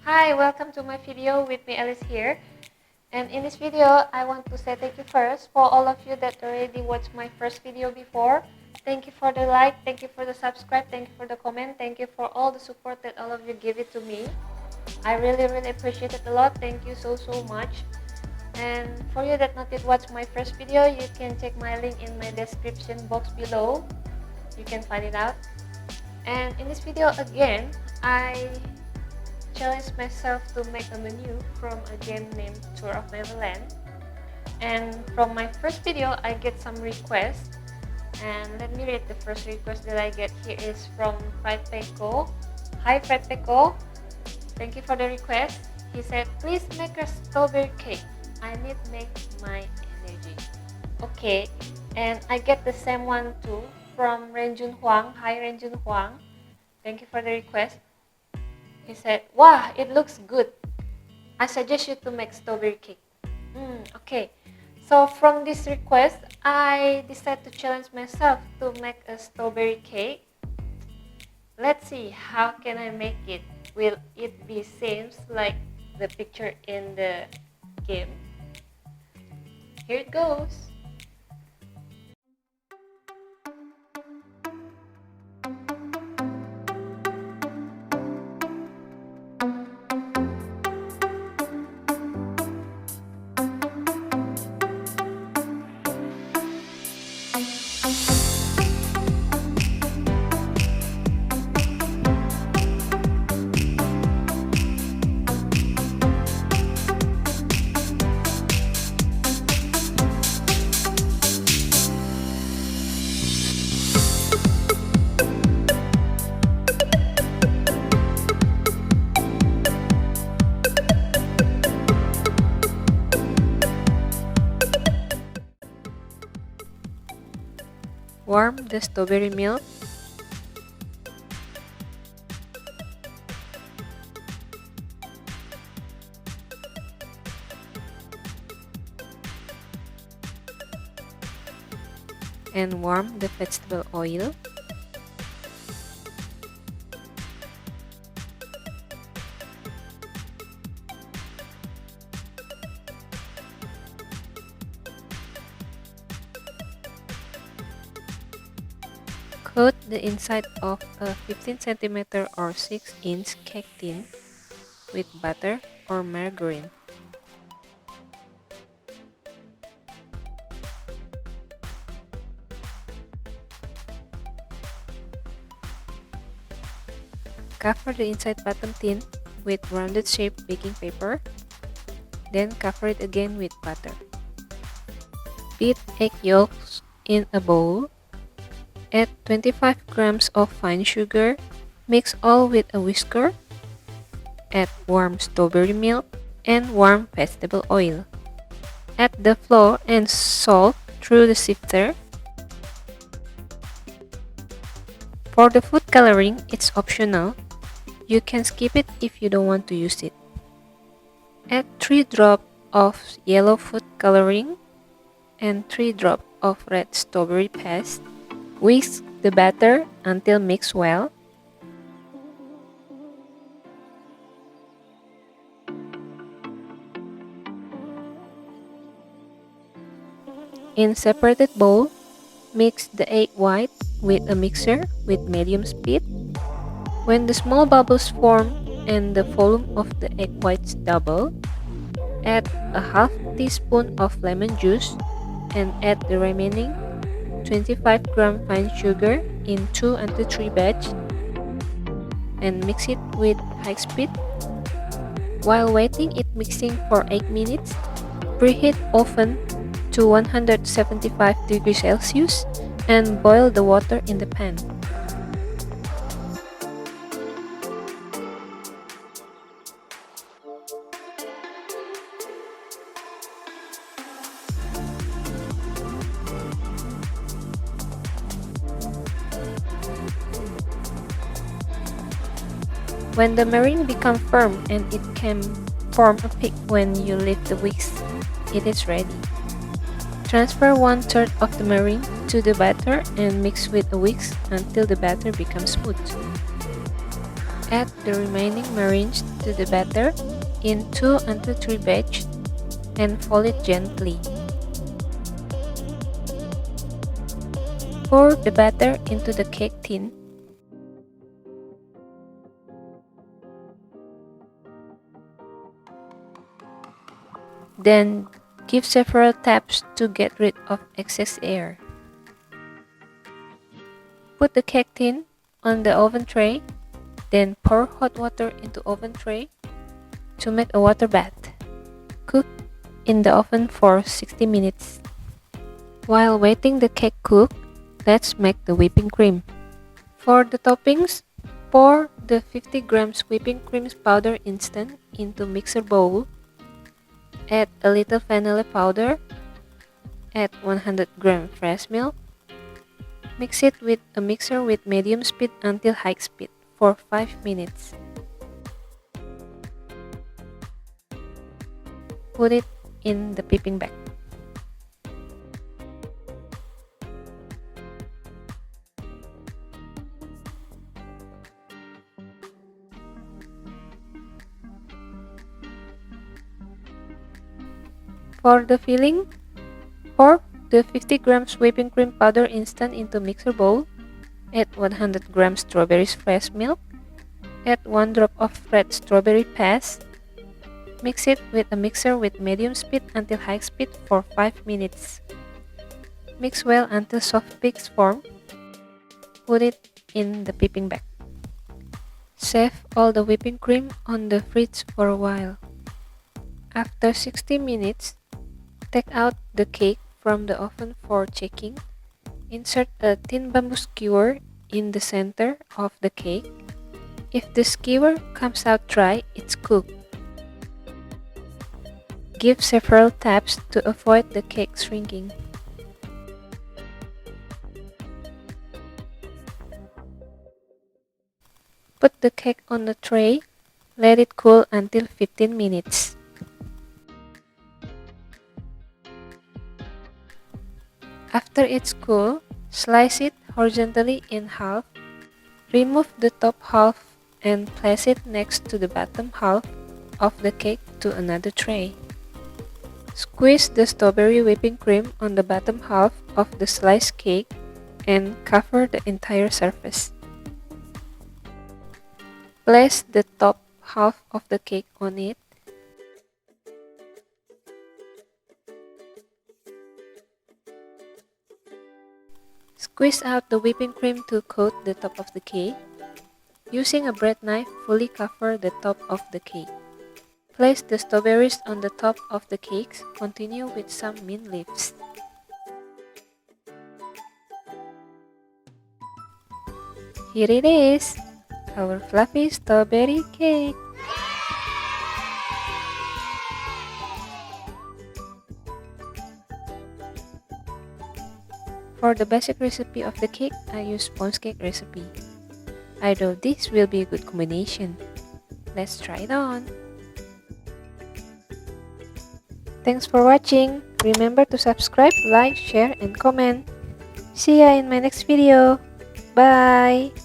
Hi, welcome to my video with me Alice here. And in this video, I want to say thank you first for all of you that already watched my first video before. Thank you for the like, thank you for the subscribe, thank you for the comment, thank you for all the support that all of you give it to me. I really appreciate it a lot. Thank you so much. And for you that not yet watched my first video, you can check my link in my description box below. You can find it out. And in this video again, I challenged myself to make a menu from a game named Tour of Neverland. And from my first video, I get some requests. And let me read the first request that I get here is from Fred Peko. Hi Fred Peko, thank you for the request. He said, please make a strawberry cake. I need to make my energy. Okay, and I get the same one too from Renjun Huang. Hi Renjun Huang, thank you for the request. He said, wow, it looks good. I suggest you to make strawberry cake. Okay, so from this request, I decided to challenge myself to make a strawberry cake. Let's see, how can I make it? Will it be same like the picture in the game? Here it goes. Warm the strawberry milk. And warm the vegetable oil. Coat the inside of a 15 cm or 6-inch cake tin with butter or margarine. Cover the inside bottom tin with rounded shaped baking paper, then cover it again with butter. Beat egg yolks in a bowl. Add 25 grams of fine sugar, mix all with a whisker. Add warm strawberry milk and warm vegetable oil. Add the flour and salt through the sifter. For the food coloring, it's optional. You can skip it if you don't want to use it. Add 3 drops of yellow food coloring and 3 drops of red strawberry paste. Whisk the batter until mixed well. In separated bowl, mix the egg white with a mixer with medium speed. When the small bubbles form and the volume of the egg whites double, add a half teaspoon of lemon juice and add the remaining 25 gram fine sugar in 2 to 3 batch and mix it with high speed. While waiting it mixing for 8 minutes, preheat oven to 175 degrees Celsius and boil the water in the pan. When the meringue becomes firm and it can form a peak when you leave the whisk, it is ready. Transfer 1/3 of the meringue to the batter and mix with a whisk until the batter becomes smooth. Add the remaining marines to the batter in 2 until 3 batches and fold it gently. Pour the batter into the cake tin. Then give several taps to get rid of excess air. Put the cake tin on the oven tray, then pour hot water into oven tray to make a water bath. Cook in the oven for 60 minutes. While waiting the cake cook, let's make the whipping cream. For the toppings, pour the 50 grams whipping cream powder instant into mixer bowl. Add a little vanilla powder. Add 100 grams fresh milk. Mix it with a mixer with medium speed until high speed for 5 minutes. Put it in the piping bag. For the filling, pour the 50 grams whipping cream powder instant into mixer bowl. Add 100 grams strawberries fresh milk. Add 1 drop of red strawberry paste. Mix it with a mixer with medium speed until high speed for 5 minutes. Mix well until soft peaks form. Put it in the piping bag. Save all the whipping cream on the fridge for a while. After 60 minutes, take out the cake from the oven for checking. Insert a thin bamboo skewer in the center of the cake. If the skewer comes out dry, it's cooked. Give several taps to avoid the cake shrinking. Put the cake on the tray. Let it cool until 15 minutes. After it's cool, slice it horizontally in half. Remove the top half and place it next to the bottom half of the cake to another tray. Squeeze the strawberry whipping cream on the bottom half of the sliced cake and cover the entire surface. Place the top half of the cake on it. Squeeze out the whipping cream to coat the top of the cake. Using a bread knife, fully cover the top of the cake. Place the strawberries on the top of the cakes. Continue with some mint leaves. Here it is, our fluffy strawberry cake. For the basic recipe of the cake, I use sponge cake recipe. I know this will be a good combination. Let's try it on. Thanks for watching. Remember to subscribe, like, share, and comment. See ya in my next video. Bye!